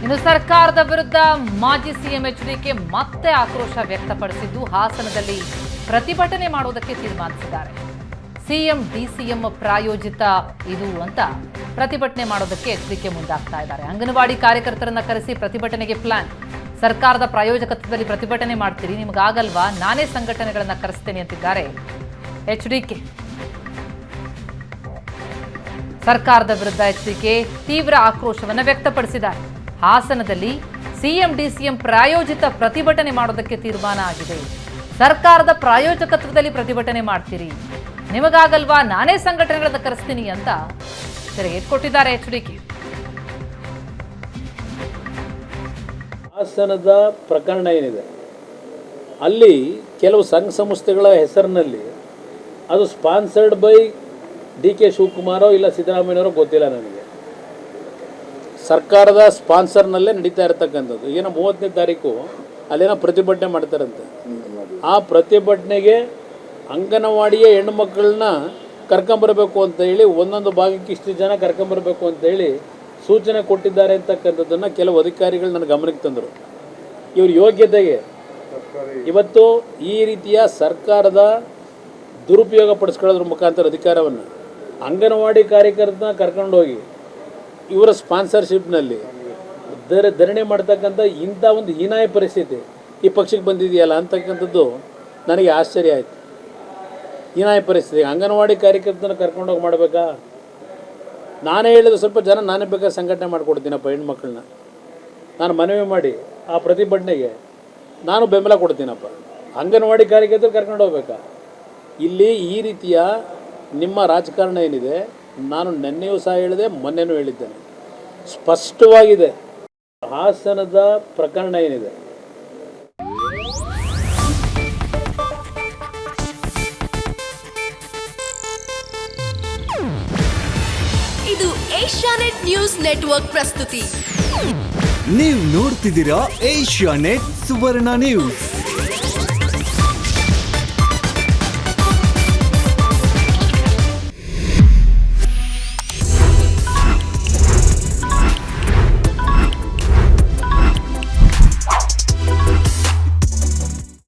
ಇನ್ನು ಸರ್ಕಾರದ ವಿರುದ್ಧ ಮಾಜಿ ಸಿಎಂ ಎಚ್ಡಿಕೆ ಮತ್ತೆ ಆಕ್ರೋಶ ವ್ಯಕ್ತಪಡಿಸಿದ್ದು ಹಾಸನದಲ್ಲಿ ಪ್ರತಿಭಟನೆ ಮಾಡುವುದಕ್ಕೆ ತೀರ್ಮಾನಿಸಿದ್ದಾರೆ. ಸಿಎಂ ಡಿಸಿಎಂ ಪ್ರಾಯೋಜಿತ ಇದು ಅಂತ ಪ್ರತಿಭಟನೆ ಮಾಡೋದಕ್ಕೆ ಎಚ್ಡಿಕೆ ಮುಂದಾಗ್ತಾ ಇದ್ದಾರೆ. ಅಂಗನವಾಡಿ ಕಾರ್ಯಕರ್ತರನ್ನ ಕರೆಸಿ ಪ್ರತಿಭಟನೆಗೆ ಪ್ಲಾನ್. ಸರ್ಕಾರದ ಪ್ರಾಯೋಜಕತ್ವದಲ್ಲಿ ಪ್ರತಿಭಟನೆ ಮಾಡ್ತೀರಿ, ನಿಮಗಾಗಲ್ವಾ, ನಾನೇ ಸಂಘಟನೆಗಳನ್ನ ಕರೆಸ್ತೇನೆ ಅಂತಿದ್ದಾರೆ ಎಚ್ಡಿಕೆ. ಸರ್ಕಾರದ ವಿರುದ್ಧ ಎಚ್ಡಿಕೆ ತೀವ್ರ ಆಕ್ರೋಶವನ್ನು ವ್ಯಕ್ತಪಡಿಸಿದ್ದಾರೆ. ಹಾಸನದಲ್ಲಿ ಸಿಎಂ ಡಿಸಿಎಂ ಪ್ರಾಯೋಜಿತ ಪ್ರತಿಭಟನೆ ಮಾಡೋದಕ್ಕೆ ತೀರ್ಮಾನ ಆಗಿದೆ. ಸರ್ಕಾರದ ಪ್ರಾಯೋಜಕತ್ವದಲ್ಲಿ ಪ್ರತಿಭಟನೆ ಮಾಡ್ತೀರಿ, ನಿಮಗಾಗಲ್ವಾ, ನಾನೇ ಸಂಘಟನೆಗಳನ್ನು ಕರೆಸ್ತೀನಿ ಅಂತ ತಿರುಗೇಟು ಕೊಟ್ಟಿದ್ದಾರೆ ಎಚ್ಡಿಕೆ. ಹಾಸನದ ಪ್ರಕರಣ ಏನಿದೆ ಅಲ್ಲಿ ಕೆಲವು ಸಂಘ ಸಂಸ್ಥೆಗಳ ಹೆಸರಿನಲ್ಲಿ ಅದು ಸ್ಪಾನ್ಸರ್ಡ್ ಬೈ ಡಿ.ಕೆ. ಶಿವಕುಮಾರೋ ಇಲ್ಲ ಸಿದ್ದರಾಮಯ್ಯನವರೋ ಗೊತ್ತಿಲ್ಲ ನನಗೆ. ಸರ್ಕಾರದ ಸ್ಪಾನ್ಸರ್ನಲ್ಲೇ ನಡೀತಾ ಇರತಕ್ಕಂಥದ್ದು. ಏನೋ 30ನೇ ತಾರೀಕು ಅಲ್ಲೇನೋ ಪ್ರತಿಭಟನೆ ಮಾಡ್ತಾರಂತೆ. ಆ ಪ್ರತಿಭಟನೆಗೆ ಅಂಗನವಾಡಿಯ ಹೆಣ್ಣುಮಕ್ಕಳನ್ನ ಕರ್ಕೊಂಬರಬೇಕು ಅಂತ ಹೇಳಿ ಒಂದೊಂದು ಭಾಗಕ್ಕೆ ಇಷ್ಟು ಜನ ಕರ್ಕೊಂಬರಬೇಕು ಅಂತ ಹೇಳಿ ಸೂಚನೆ ಕೊಟ್ಟಿದ್ದಾರೆ ಅಂತಕ್ಕಂಥದ್ದನ್ನು ಕೆಲವು ಅಧಿಕಾರಿಗಳು ನನ್ನ ಗಮನಕ್ಕೆ ತಂದರು. ಇವ್ರ ಯೋಗ್ಯತೆಗೆ ಇವತ್ತು ಈ ರೀತಿಯ ಸರ್ಕಾರದ ದುರುಪಯೋಗ ಪಡಿಸ್ಕೊಳ್ಳೋದ್ರ ಮುಖಾಂತರ ಅಧಿಕಾರವನ್ನು ಅಂಗನವಾಡಿ ಕಾರ್ಯಕರ್ತನ ಕರ್ಕೊಂಡೋಗಿ ಇವರ ಸ್ಪಾನ್ಸರ್ಶಿಪ್ನಲ್ಲಿ ಧರಣಿ ಮಾಡ್ತಕ್ಕಂಥ ಇಂಥ ಒಂದು ಹೀನಾಯ ಪರಿಸ್ಥಿತಿ ಈ ಪಕ್ಷಕ್ಕೆ ಬಂದಿದೆಯಲ್ಲ ಅಂತಕ್ಕಂಥದ್ದು ನನಗೆ ಆಶ್ಚರ್ಯ ಆಯಿತು. ಹೀನಾಯ ಪರಿಸ್ಥಿತಿ ಅಂಗನವಾಡಿ ಕಾರ್ಯಕರ್ತನ ಕರ್ಕೊಂಡೋಗಿ ಮಾಡಬೇಕಾ? ನಾನೇ ಹೇಳಿದ್ರು ಸ್ವಲ್ಪ ಜನ ನಾನೇ ಬೇಕಾದ್ರೆ ಸಂಘಟನೆ ಮಾಡಿಕೊಡ್ತೀನಪ್ಪ, ಹೆಣ್ಮಕ್ಳನ್ನ ನಾನು ಮನವಿ ಮಾಡಿ ಆ ಪ್ರತಿಭಟನೆಗೆ ನಾನು ಬೆಂಬಲ ಕೊಡ್ತೀನಪ್ಪ. ಅಂಗನವಾಡಿ ಕಾರ್ಯಕರ್ತರು ಕರ್ಕೊಂಡು ಹೋಗ್ಬೇಕಾ? ಇಲ್ಲಿ ಈ ರೀತಿಯ ನಿಮ್ಮ ರಾಜಕಾರಣ ಏನಿದೆ, ನಾನು ನೆನ್ನೆಯೂ ಸಹ ಹೇಳಿದೆ, ಮೊನ್ನೆನೂ ಹೇಳಿದ್ದೇನೆ, ಸ್ಪಷ್ಟವಾಗಿದೆ. ಹಾಸನದ ಪ್ರಕರಣ ಏನಿದೆ ಇದು ಏಷ್ಯಾನೆಟ್ ನ್ಯೂಸ್ ನೆಟ್ವರ್ಕ್ ಪ್ರಸ್ತುತಿ. ನೀವು ನೋಡ್ತಿದ್ದೀರಾ ಏಷ್ಯಾನೆಟ್ ಸುವರ್ಣ ನ್ಯೂಸ್.